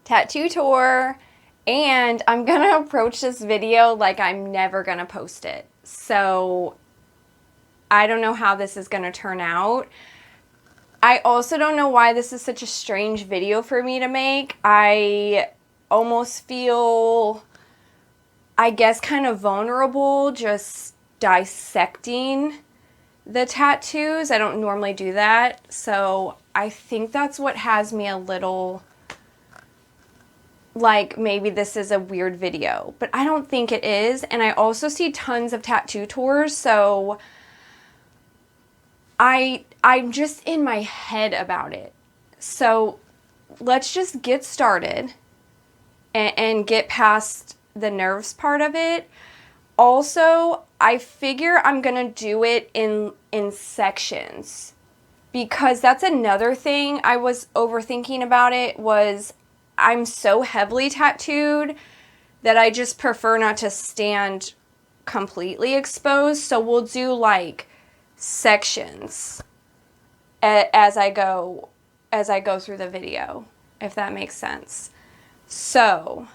tattoo tour, and I'm gonna approach this video like I'm never gonna post it. So I don't know how this is gonna turn out. I also don't know why this is such a strange video for me to make. I almost feel, I guess, kind of vulnerable just dissecting the tattoos. I don't normally do that, so I think that's what has me a little like maybe this is a weird video, but I don't think it is. And I also see tons of tattoo tours, so I'm just in my head about it. So let's just get started and get past the nerves part of it. Also, I figure I'm gonna do it in sections, because that's another thing I was overthinking about it. Was I'm so heavily tattooed that I just prefer not to stand completely exposed. So we'll do like sections as I go through the video, if that makes sense. So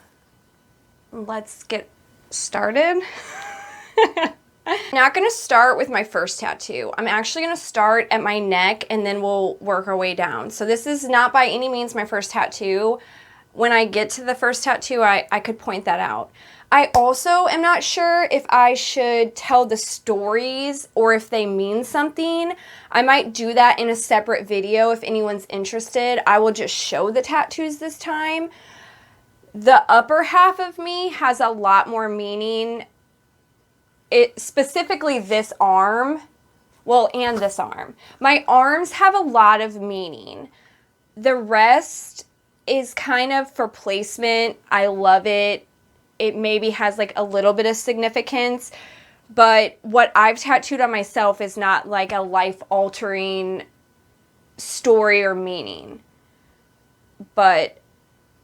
let's get started. I'm not going to start with my first tattoo. I'm actually going to start at my neck and then we'll work our way down. So this is not by any means my first tattoo. When I get to the first tattoo, I could point that out. I also am not sure if I should tell the stories or if they mean something. I might do that in a separate video if anyone's interested. I will just show the tattoos this time. The upper half of me has a lot more meaning. It specifically this arm, well, and this arm. My arms have a lot of meaning. The rest is kind of for placement. I love it. It maybe has like a little bit of significance, but what I've tattooed on myself is not like a life-altering story or meaning. But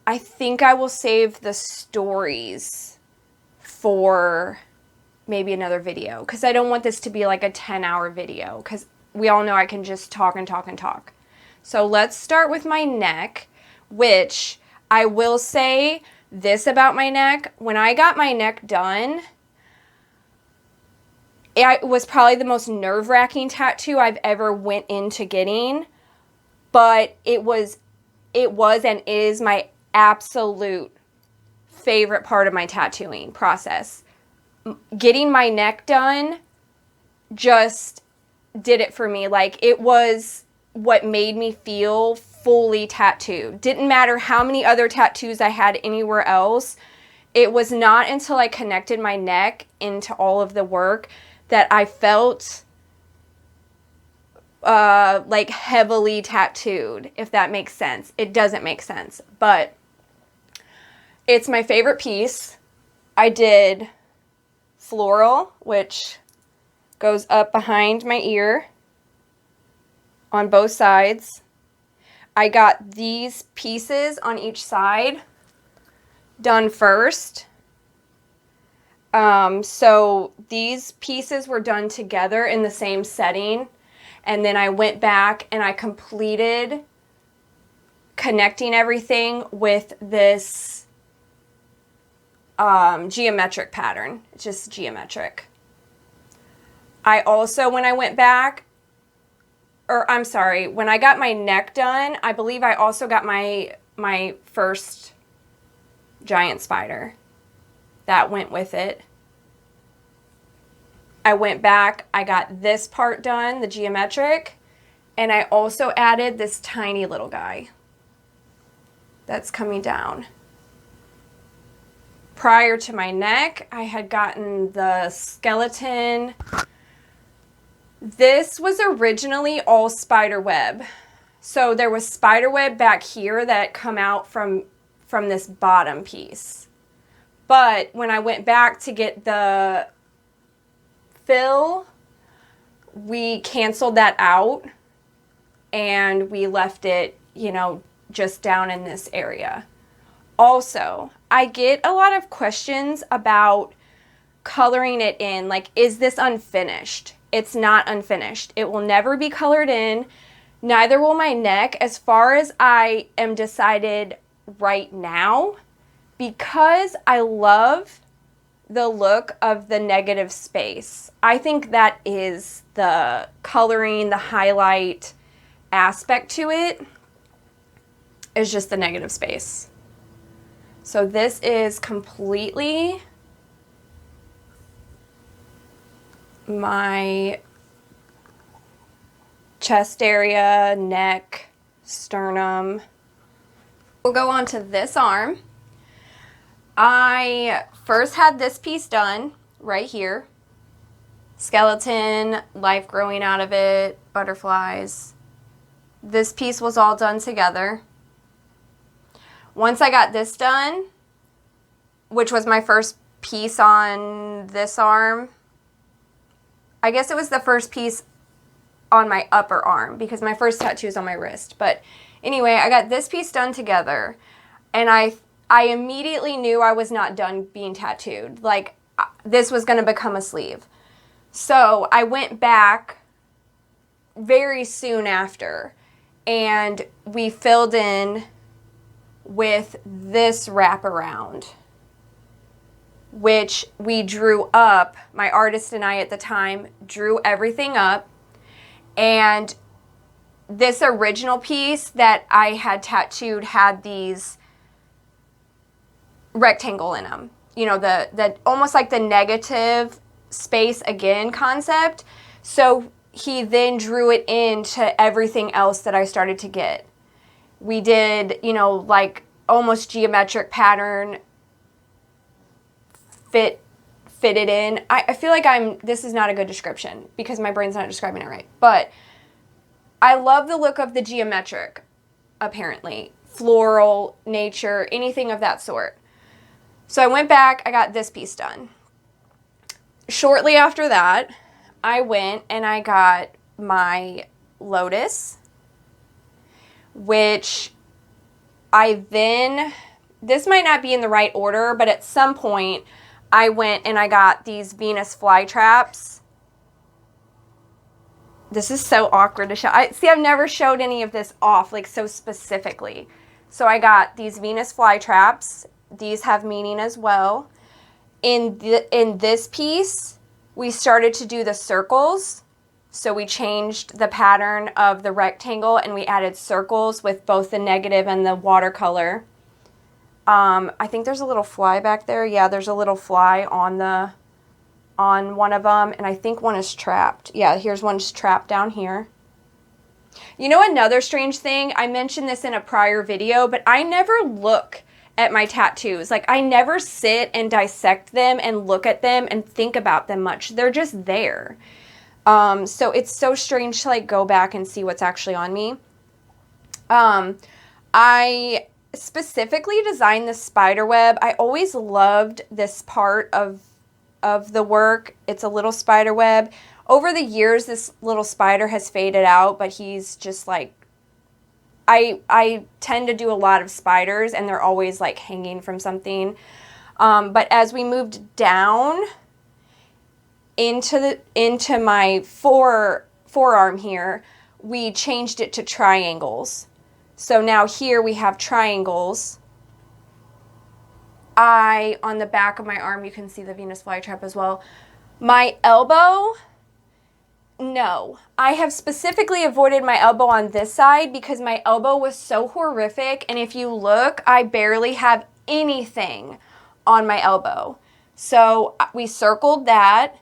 I think I will save the stories for maybe another video, because I don't want this to be like a 10-hour video, because we all know I can just talk and talk and talk. So let's start with my neck, which I will say this about my neck. When I got my neck done, it was probably the most nerve-wracking tattoo I've ever went into getting, but it was and is my absolute favorite part of my tattooing process. Getting my neck done just did it for me. Like, it was what made me feel fully tattooed. Didn't matter how many other tattoos I had anywhere else. It was not until I connected my neck into all of the work that I felt like heavily tattooed, if that makes sense. It doesn't make sense, but it's my favorite piece. I did floral, which goes up behind my ear on both sides. I got these pieces on each side done first. So these pieces were done together in the same setting. And then I went back and I completed connecting everything with this geometric pattern. It's just geometric. I also, when I went back, when I got my neck done, I believe I also got my first giant spider. That went with it. I went back, I got this part done, the geometric, and I also added this tiny little guy that's coming down. Prior to my neck, I had gotten the skeleton. This was originally all spider web. So there was spider web back here that come out from this bottom piece. But when I went back to get the fill, we canceled that out and we left it, just down in this area. Also, I get a lot of questions about coloring it in. Like, is this unfinished? It's not unfinished. It will never be colored in. Neither will my neck. As far as I am decided right now because I love the look of the negative space. I think that is the coloring, the highlight aspect to it is just the negative space. So this is completely my chest area, neck, sternum. We'll go on to this arm. I first had this piece done right here. Skeleton, life growing out of it, butterflies. This piece was all done together. Once I got this done, which was my first piece on this arm, I guess it was the first piece on my upper arm because my first tattoo is on my wrist. But anyway, I got this piece done together, and I immediately knew I was not done being tattooed. Like, this was going to become a sleeve. So I went back very soon after, and we filled in with this wraparound, which we drew up. My artist and I at the time drew everything up. And this original piece that I had tattooed had these rectangle in them. You know, the almost like the negative space again concept. So he then drew it into everything else that I started to get. We did, you know, like almost geometric pattern fitted in. I feel like this is not a good description because my brain's not describing it right. But I love the look of the geometric, apparently. Floral, nature, anything of that sort. So I went back, I got this piece done. Shortly after that, I went and I got my lotus, which I then, this might not be in the right order, but at some point I went and I got these Venus flytraps. This is so awkward to show. See, I've never showed any of this off, like so specifically. So I got these Venus flytraps. These have meaning as well. In this piece, we started to do the circles. So we changed the pattern of the rectangle and we added circles with both the negative and the watercolor. I think there's a little fly back there. Yeah, there's a little fly on one of them, and I think one is trapped. Yeah, here's one's trapped down here. You know, another strange thing, I mentioned this in a prior video, but I never look at my tattoos. Like, I never sit and dissect them and look at them and think about them much. They're just there. So it's so strange to like go back and see what's actually on me. I specifically designed this spider web. I always loved this part of the work. It's a little spider web. Over the years, this little spider has faded out, but he's just like, I tend to do a lot of spiders and they're always like hanging from something. But as we moved down into my forearm here, we changed it to triangles. So now here we have triangles. On the back of my arm, you can see the Venus flytrap as well. My elbow, no. I have specifically avoided my elbow on this side because my elbow was so horrific. And if you look, I barely have anything on my elbow. So we circled that.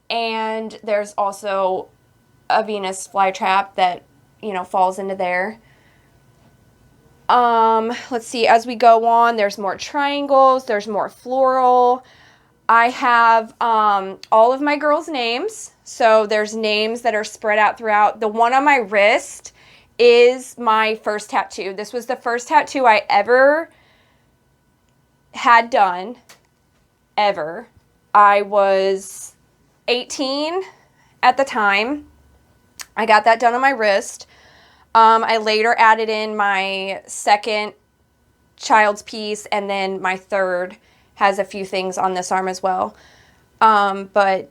And there's also a Venus flytrap that, you know, falls into there. Let's see, as we go on, there's more triangles, there's more floral. I have all of my girls' names. So there's names that are spread out throughout. The one on my wrist is my first tattoo. This was the first tattoo I ever had done, ever. I was 18 at the time. I got that done on my wrist. I later added in my second child's piece, and then my third has a few things on this arm as well. But,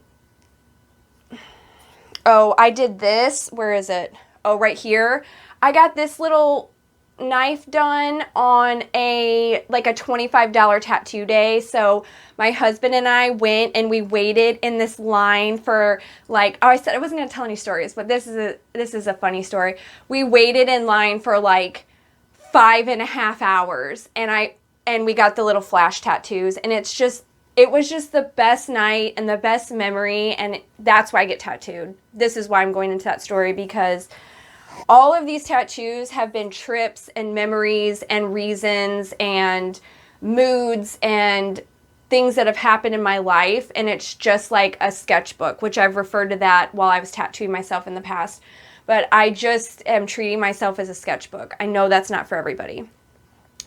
oh, I did this. Where is it? Oh, right here. I got this little knife done on a $25 tattoo day. So my husband and I went and we waited in this line for like, oh, I said I wasn't going to tell any stories, but this is a funny story. We waited in line for like 5.5 hours, and we got the little flash tattoos, and it was just the best night and the best memory, and that's why I get tattooed. This is why I'm going into that story, because all of these tattoos have been trips and memories and reasons and moods and things that have happened in my life, and it's just like a sketchbook, which I've referred to that while I was tattooing myself in the past. But I just am treating myself as a sketchbook. I know that's not for everybody.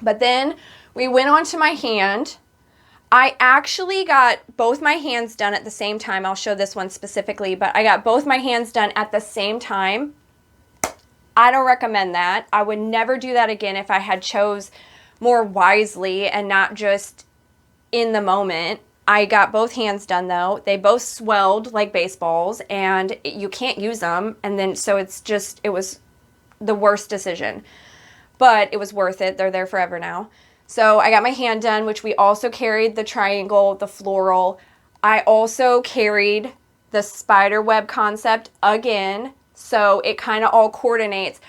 But then we went on to my hand. I actually got both my hands done at the same time. I'll show this one specifically, but I got both my hands done at the same time. I don't recommend that. I would never do that again if I had chose more wisely and not just in the moment. I got both hands done though. They both swelled like baseballs and you can't use them. And then, so it was the worst decision, but it was worth it. They're there forever now. So I got my hand done, which we also carried the triangle, the floral. I also carried the spider web concept again. So it kind of all coordinates.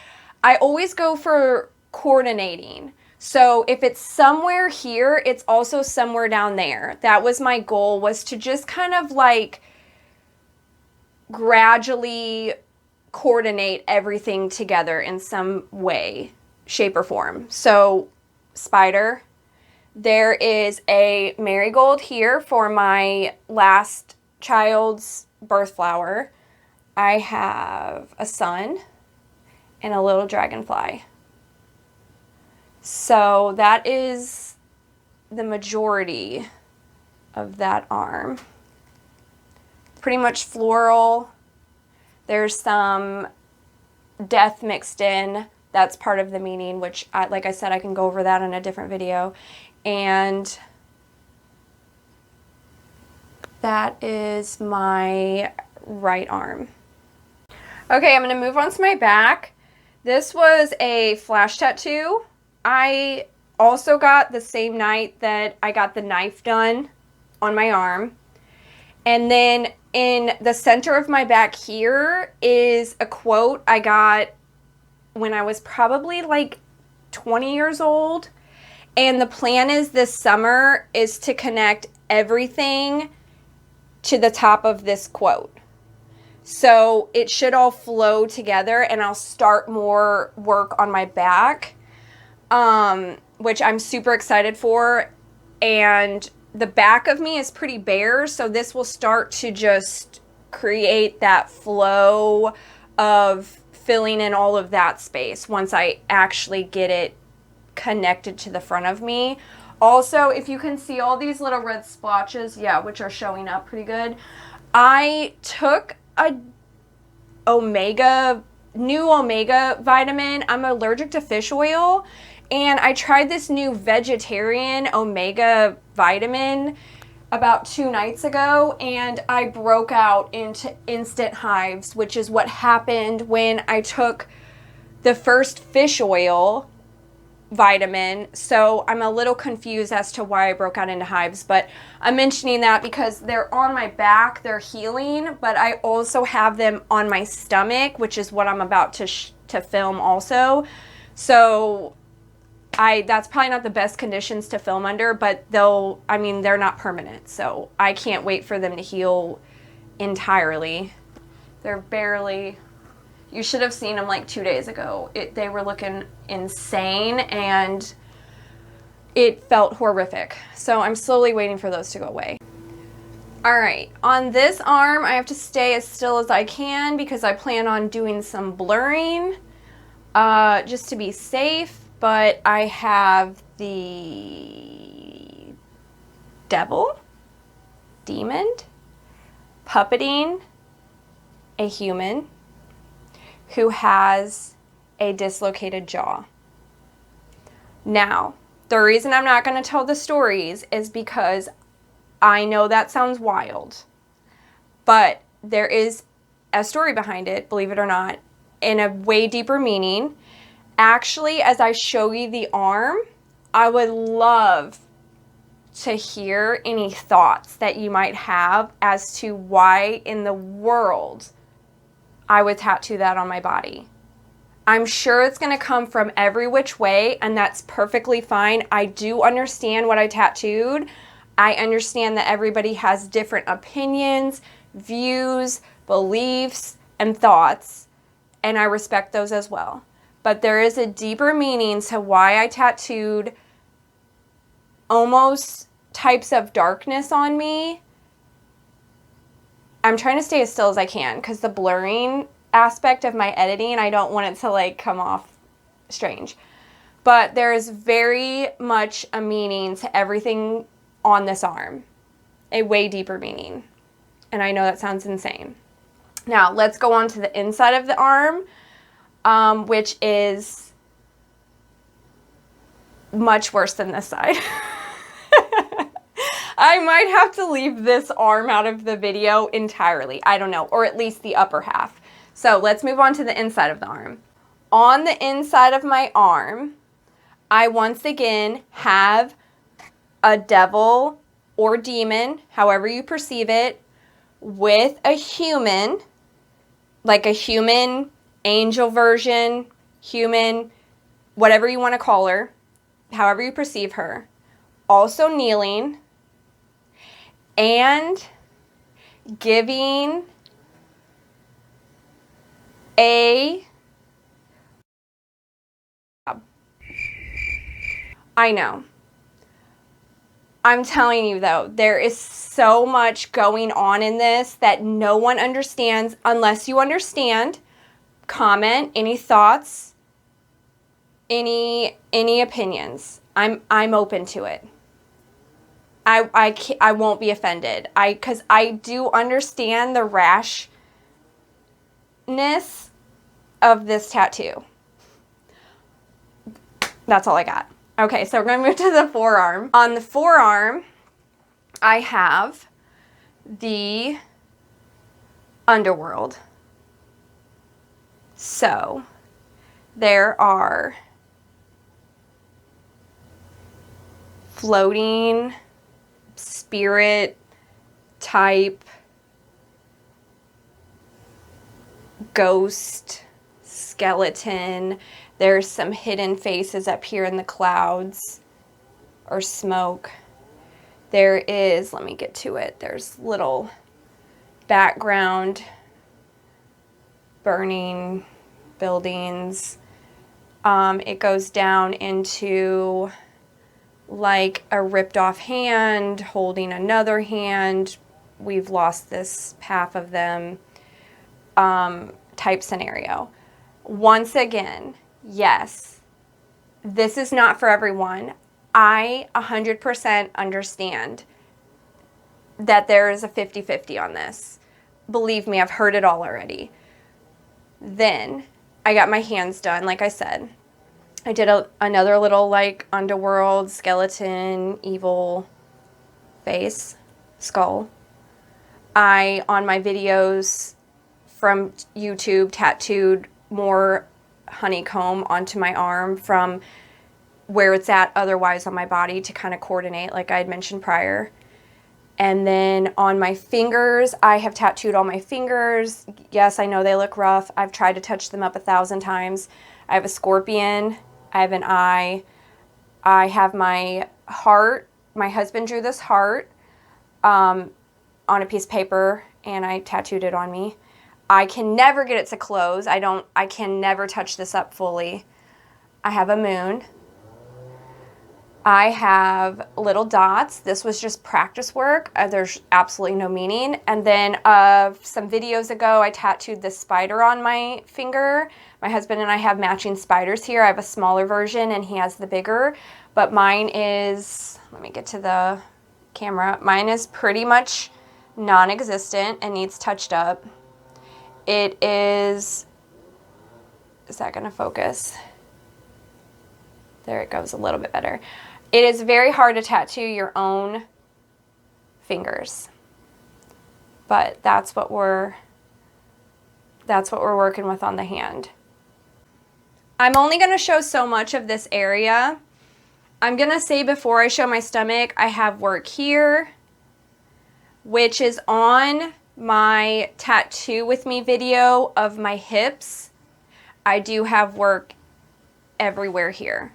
I always go for coordinating. So if it's somewhere here, it's also somewhere down there. That was my goal, was to just kind of like gradually coordinate everything together in some way, shape, or form. So spider, there is a marigold here for my last child's birth flower. I have a sun and a little dragonfly. So that is the majority of that arm. Pretty much floral. There's some death mixed in. That's part of the meaning, which, like I said, I can go over that in a different video. And that is my right arm. Okay, I'm going to move on to my back. This was a flash tattoo. I also got the same night that I got the knife done on my arm. And then in the center of my back here is a quote I got when I was probably like 20 years old. And the plan is this summer is to connect everything to the top of this quote. So it should all flow together, and I'll start more work on my back, which I'm super excited for. And the back of me is pretty bare, so this will start to just create that flow of filling in all of that space once I actually get it connected to the front of me. Also, if you can see all these little red splotches, yeah, which are showing up pretty good, I took a new omega vitamin. I'm allergic to fish oil, and I tried this new vegetarian omega vitamin about 2 nights ago, and I broke out into instant hives, which is what happened when I took the first fish oil vitamin. So I'm a little confused as to why I broke out into hives, but I'm mentioning that because they're on my back, they're healing, but I also have them on my stomach, which is what I'm about to film also. So that's probably not the best conditions to film under, but they're not permanent, so I can't wait for them to heal entirely. They're barely, you should have seen them like 2 days ago. They were looking insane, and it felt horrific. So I'm slowly waiting for those to go away. All right, on this arm, I have to stay as still as I can because I plan on doing some blurring just to be safe. But I have the demon, puppeting a human who has a dislocated jaw. Now, the reason I'm not going to tell the stories is because I know that sounds wild, but there is a story behind it, believe it or not, in a way deeper meaning. Actually, as I show you the arm, I would love to hear any thoughts that you might have as to why in the world I would tattoo that on my body. I'm sure it's going to come from every which way, and that's perfectly fine. I do understand what I tattooed. I understand that everybody has different opinions, views, beliefs, and thoughts, and I respect those as well. But there is a deeper meaning to why I tattooed almost types of darkness on me. I'm trying to stay as still as I can because the blurring aspect of my editing, I don't want it to like come off strange. But there is very much a meaning to everything on this arm, a way deeper meaning. And I know that sounds insane. Now let's go on to the inside of the arm, which is much worse than this side. I might have to leave this arm out of the video entirely. I don't know, or at least the upper half. So let's move on to the inside of the arm. On the inside of my arm, I once again have a devil or demon, however you perceive it, with a human, like a human angel version, human, whatever you want to call her, however you perceive her, also kneeling and giving a... I know. I'm telling you though, there is so much going on in this that no one understands unless you understand. Comment any thoughts, any opinions. I'm open to it. I won't be offended. Because I do understand the rashness of this tattoo. That's all I got. Okay, so we're going to move to the forearm. On the forearm, I have the underworld. So there are floating spirit type ghost skeleton. There's some hidden faces up here in the clouds or smoke. There is, let me get to it, there's little background burning buildings. It goes down into like a ripped off hand holding another hand. We've lost this half of them type scenario. Once again, yes, this is not for everyone. I 100% understand that there is a 50-50 on this. Believe me, I've heard it all already. Then I got my hands done, like I said. I did another little like underworld skeleton evil face skull. I, on my videos from YouTube, tattooed more honeycomb onto my arm from where it's at otherwise on my body to kind of coordinate, like I had mentioned prior. And then on my fingers, I have tattooed all my fingers. Yes, I know they look rough. I've tried to touch them up 1,000 times. I have a scorpion. I have an eye. I have my heart. My husband drew this heart on a piece of paper, and I tattooed it on me. I can never get it to close. I can never touch this up fully. I have a moon. I have little dots. This was just practice work. There's absolutely no meaning. And then some videos ago, I tattooed this spider on my finger. My husband and I have matching spiders here. I have a smaller version and he has the bigger. But mine is, let me get to the camera. Mine is pretty much non-existent and needs touched up. It is that going to focus? There it goes, a little bit better. It is very hard to tattoo your own fingers, but that's what we're working with on the hand. I'm only going to show so much of this area. I'm going to say before I show my stomach, I have work here, which is on my tattoo with me video of my hips. I do have work everywhere here.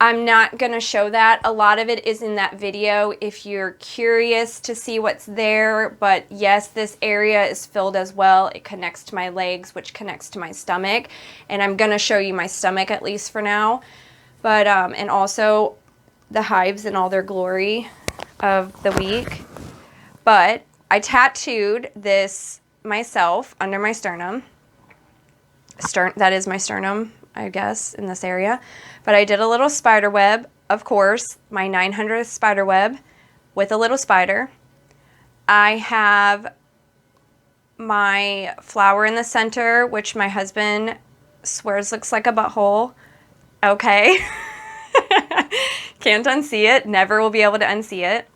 I'm not going to show that. A lot of it is in that video if you're curious to see what's there. But yes, this area is filled as well. It connects to my legs, which connects to my stomach. And I'm going to show you my stomach at least for now. But, and also the hives in all their glory of the week. But I tattooed this myself under my sternum. That is my sternum, I guess, in this area. But I did a little spider web, of course, my 900th spider web with a little spider. I have my flower in the center, which my husband swears looks like a butthole. Okay. Can't unsee it. Never will be able to unsee it.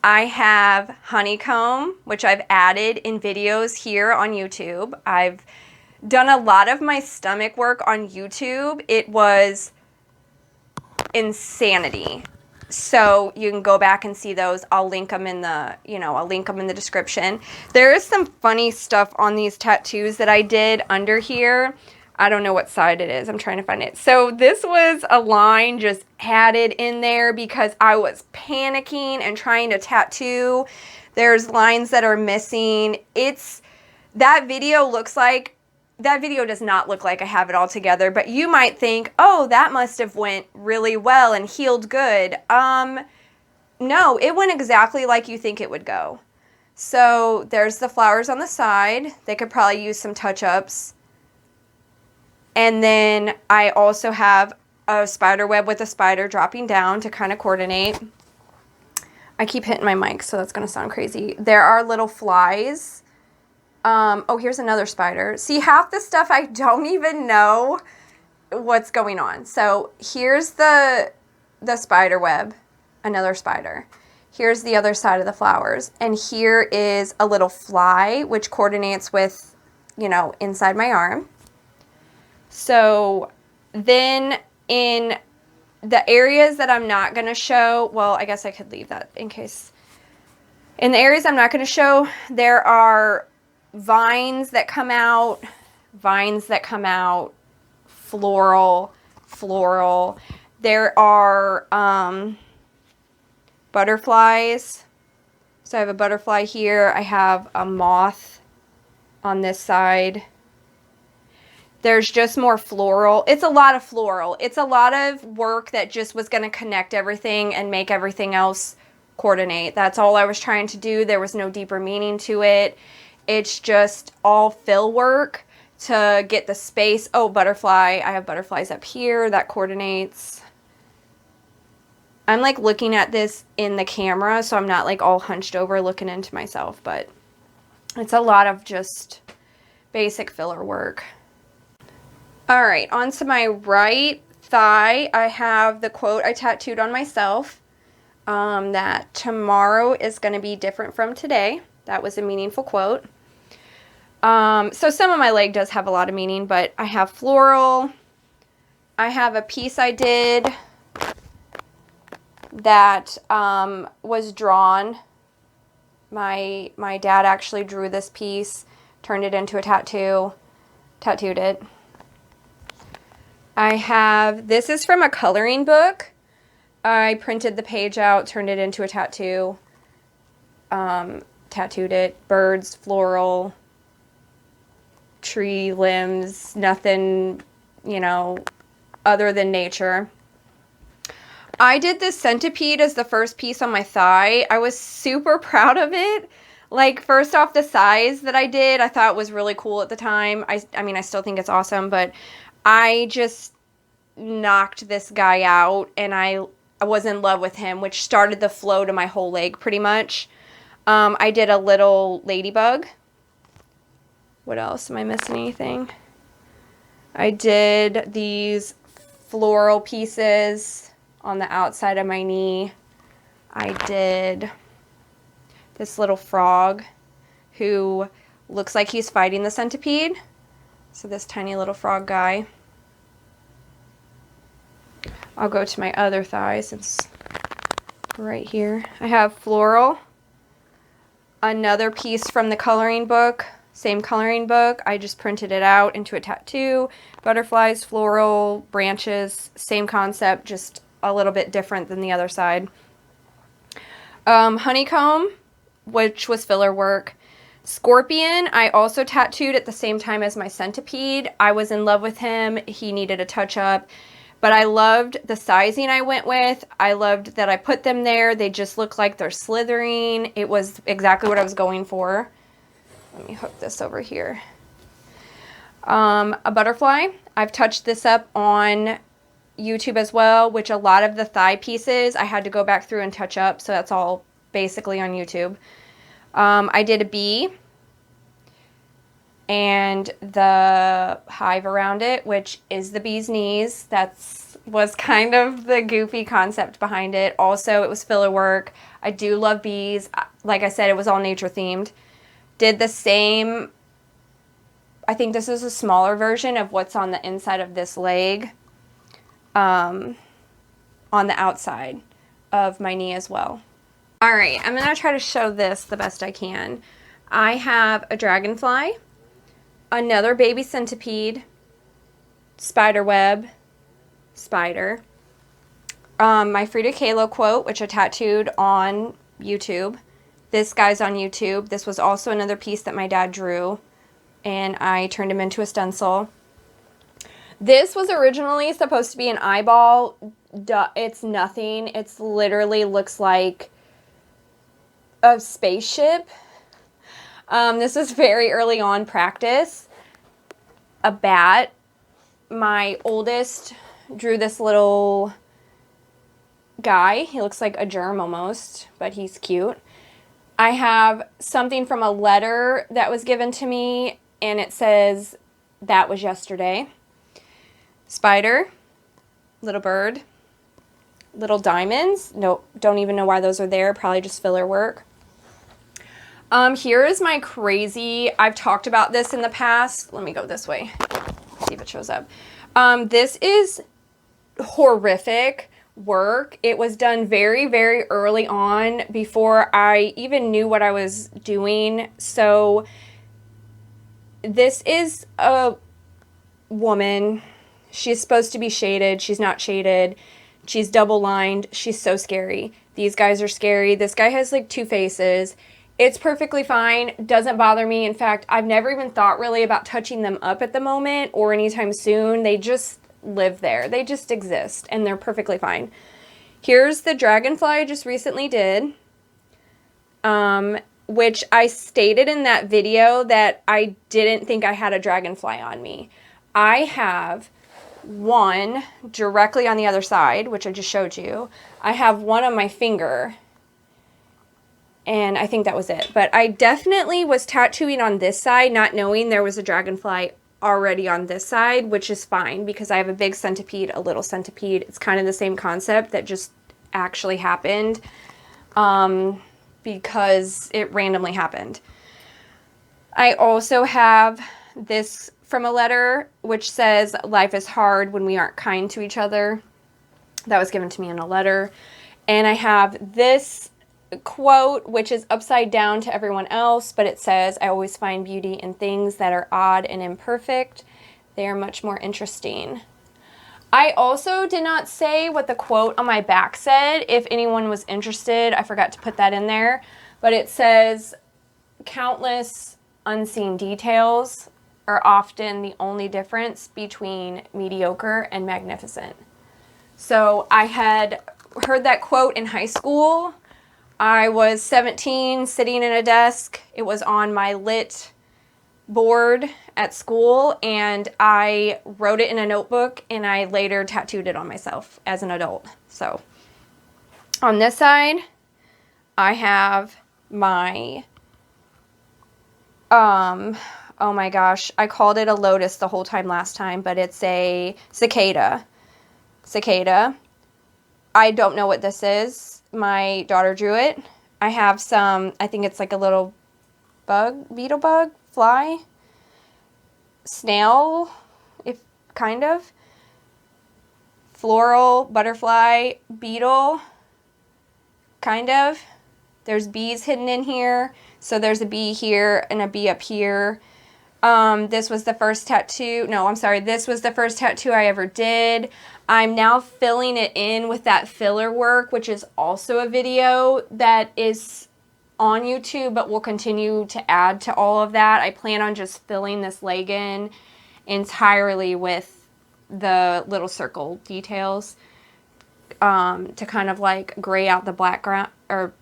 I have honeycomb, which I've added in videos here on YouTube. I've done a lot of my stomach work on YouTube. It was insanity. So you can go back and see those. I'll link them in the, I'll link them in the description. There is some funny stuff on these tattoos that I did under here. I don't know what side it is. I'm trying to find it. So this was a line just added in there because I was panicking and trying to tattoo. There's lines that are missing. That video does not look like I have it all together, but you might think, oh, that must have went really well and healed good. No, it went exactly like you think it would go. So there's the flowers on the side. They could probably use some touch-ups. And then I also have a spider web with a spider dropping down to kind of coordinate. I keep hitting my mic, so that's going to sound crazy. There are little flies. Oh, here's another spider. See, half the stuff I don't even know what's going on. So here's the spider web, another spider. Here's the other side of the flowers. And here is a little fly, which coordinates with, inside my arm. So then in the areas that I'm not going to show, well, I guess I could leave that in case. In the areas I'm not going to show, there are vines that come out, floral. There are butterflies. So I have a butterfly here. I have a moth on this side. There's just more floral. It's a lot of floral. It's a lot of work that just was going to connect everything and make everything else coordinate. That's all I was trying to do. There was no deeper meaning to it. It's just all fill work to get the space. Oh, butterfly. I have butterflies up here. That coordinates. I'm like looking at this in the camera, so I'm not like all hunched over looking into myself, but it's a lot of just basic filler work. All right, onto my right thigh, I have the quote I tattooed on myself, that tomorrow is going to be different from today. That was a meaningful quote. So some of my leg does have a lot of meaning, but I have floral. I have a piece I did that was drawn. My dad actually drew this piece, turned it into a tattooed it. I have, this is from a coloring book. I printed the page out, turned it into a tattoo, tattooed it. Birds, floral, tree limbs, nothing, other than nature. I did this centipede as the first piece on my thigh. I was super proud of it. Like, first off, the size that I did, I thought was really cool at the time. I mean, I still think it's awesome, but I just knocked this guy out, and I was in love with him, which started the flow to my whole leg pretty much. I did a little ladybug. What else? Am I missing anything? I did these floral pieces on the outside of my knee. I did this little frog who looks like he's fighting the centipede. So this tiny little frog guy. I'll go to my other thigh since right here. I have floral. Another piece from the coloring book. Same coloring book. I just printed it out into a tattoo. Butterflies, floral, branches. Same concept, just a little bit different than the other side. Honeycomb, which was filler work. Scorpion, I also tattooed at the same time as my centipede. I was in love with him. He needed a touch-up. But I loved the sizing I went with. I loved that I put them there. They just look like they're slithering. It was exactly what I was going for. Let me hook this over here. A butterfly. I've touched this up on YouTube as well, which a lot of the thigh pieces I had to go back through and touch up. So that's all basically on YouTube. I did a bee and the hive around it, which is the bee's knees. Was kind of the goofy concept behind it. Also, it was filler work. I do love bees. Like I said, it was all nature themed. Did the same, I think this is a smaller version of what's on the inside of this leg, on the outside of my knee as well. All right, I'm gonna try to show this the best I can. I have a dragonfly, another baby centipede, spider web, spider, my Frida Kahlo quote, which I tattooed on YouTube. This guy's on YouTube. This was also another piece that my dad drew, and I turned him into a stencil. This was originally supposed to be an eyeball. It's nothing. It's literally looks like a spaceship. This was very early on practice. A bat. My oldest drew this little guy. He looks like a germ almost, but he's cute. I have something from a letter that was given to me, and it says, "That was yesterday." Spider, little bird, little diamonds. Nope, don't even know why those are there. Probably just filler work. Here is my crazy, I've talked about this in the past. Let me go this way, see if it shows up. This is horrific work. It was done very, very early on before I even knew what I was doing. So this is a woman. She's supposed to be shaded. She's not shaded. She's double lined. She's so scary. These guys are scary. This guy has like two faces. It's perfectly fine. Doesn't bother me. In fact, I've never even thought really about touching them up at the moment or anytime soon. They just live there. They just exist and they're perfectly fine. Here's the dragonfly I just recently did, which I stated in that video that I didn't think I had a dragonfly on me. I have one directly on the other side, which I just showed you. I have one on my finger, and I think that was it. But I definitely was tattooing on this side, not knowing there was a dragonfly already on this side, which is fine because I have a big centipede, a little centipede. It's kind of the same concept that just actually happened because it randomly happened. I also have this from a letter which says, "Life is hard when we aren't kind to each other." That was given to me in a letter. And I have this quote, which is upside down to everyone else, but it says, "I always find beauty in things that are odd and imperfect. They are much more interesting." I also did not say what the quote on my back said. If anyone was interested, I forgot to put that in there. But it says, "Countless unseen details are often the only difference between mediocre and magnificent." So I had heard that quote in high school. I was 17, sitting in a desk. It was on my lit board at school, and I wrote it in a notebook, and I later tattooed it on myself as an adult. So on this side, I have my, oh my gosh, I called it a lotus the whole time last time, but it's a cicada. Cicada. I don't know what this is. My daughter drew it. I have some, I think it's like a little bug, beetle bug, fly, snail, if kind of. floral, butterfly, beetle, kind of. There's bees hidden in here. So there's a bee here and a bee up here. This was the first tattoo. No, I'm sorry. This was the first tattoo I ever did. I'm now filling it in with that filler work, which is also a video that is on YouTube, but we'll continue to add to all of that. I plan on just filling this leg in entirely with the little circle details to kind of like gray out the background, or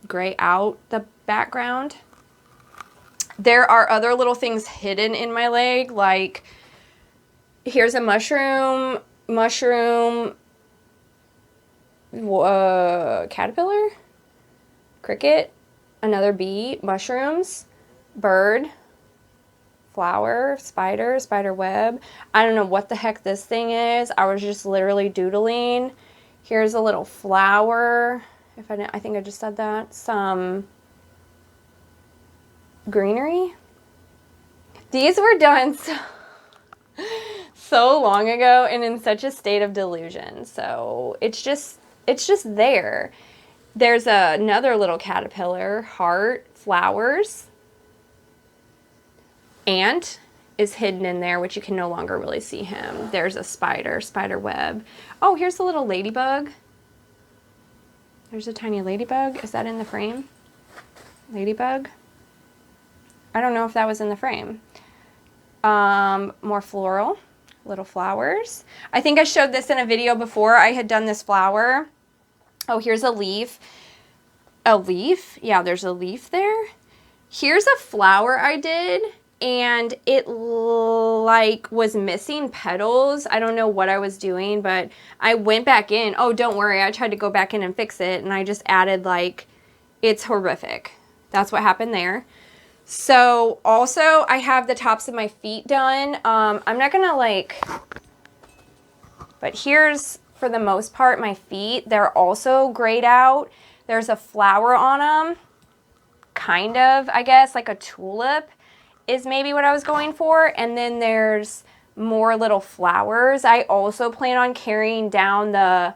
gray out the background. There are other little things hidden in my leg, like here's a mushroom, caterpillar, cricket, another bee, mushrooms, bird, flower, spider web. I don't know what the heck this thing is. I was just literally doodling. Here's a little flower. I think I just said that. Some greenery. These were done so long ago and in such a state of delusion. So it's just there. There's another little caterpillar, heart, flowers. Ant is hidden in there, which you can no longer really see him. There's a spider web. Oh, here's a little ladybug. There's a tiny ladybug. Is that in the frame? Ladybug? I don't know if that was in the frame. More floral, little flowers. I think I showed this in a video before. I had done this flower. Oh, here's a leaf. A leaf? Yeah, there's a leaf there. Here's a flower I did, and it like was missing petals. I don't know what I was doing, but I went back in. Oh, don't worry. I tried to go back in and fix it, and I just added like, it's horrific. That's what happened there. So also I have the tops of my feet done. I'm not gonna like, but here's for the most part my feet. They're also grayed out. There's a flower on them, kind of, I guess, like a tulip is maybe what I was going for. And then there's more little flowers. I also plan on carrying down the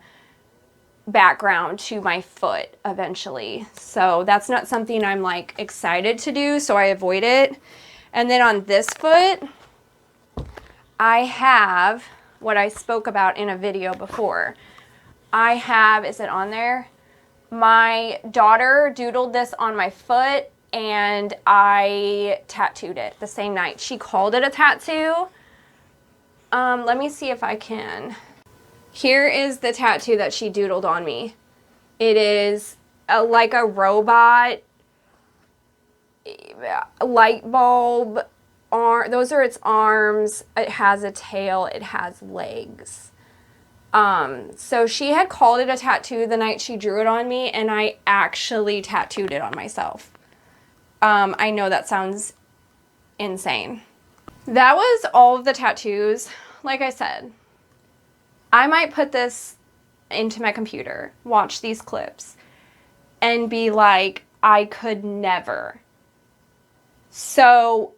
background to my foot eventually. So that's not something I'm like excited to do, so I avoid it. And then on this foot, I have what I spoke about in a video before. I have, is it on there? My daughter doodled this on my foot and I tattooed it the same night. She called it a tattoo. Let me see if I can. Here is the tattoo that she doodled on me. It is like a robot, light bulb, those are its arms. It has a tail, it has legs. So she had called it a tattoo the night she drew it on me, and I actually tattooed it on myself. I know that sounds insane. That was all of the tattoos. Like I said, I might put this into my computer, watch these clips, and be like, I could never. So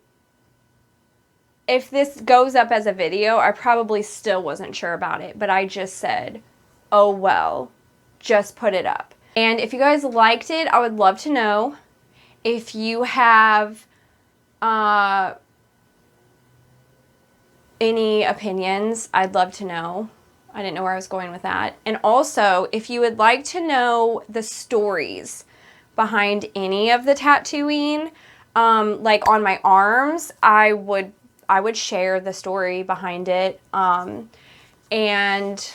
if this goes up as a video, I probably still wasn't sure about it, but I just said, oh well, just put it up. And if you guys liked it, I would love to know. If you have any opinions, I'd love to know. I didn't know where I was going with that. And also, if you would like to know the stories behind any of the tattooing, like on my arms, I would share the story behind it, and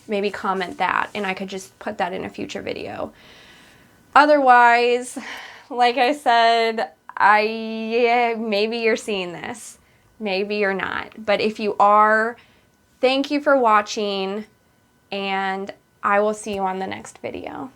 maybe comment that, and I could just put that in a future video. Otherwise, like I said, maybe you're seeing this, maybe you're not. But if you are, thank you for watching, and I will see you on the next video.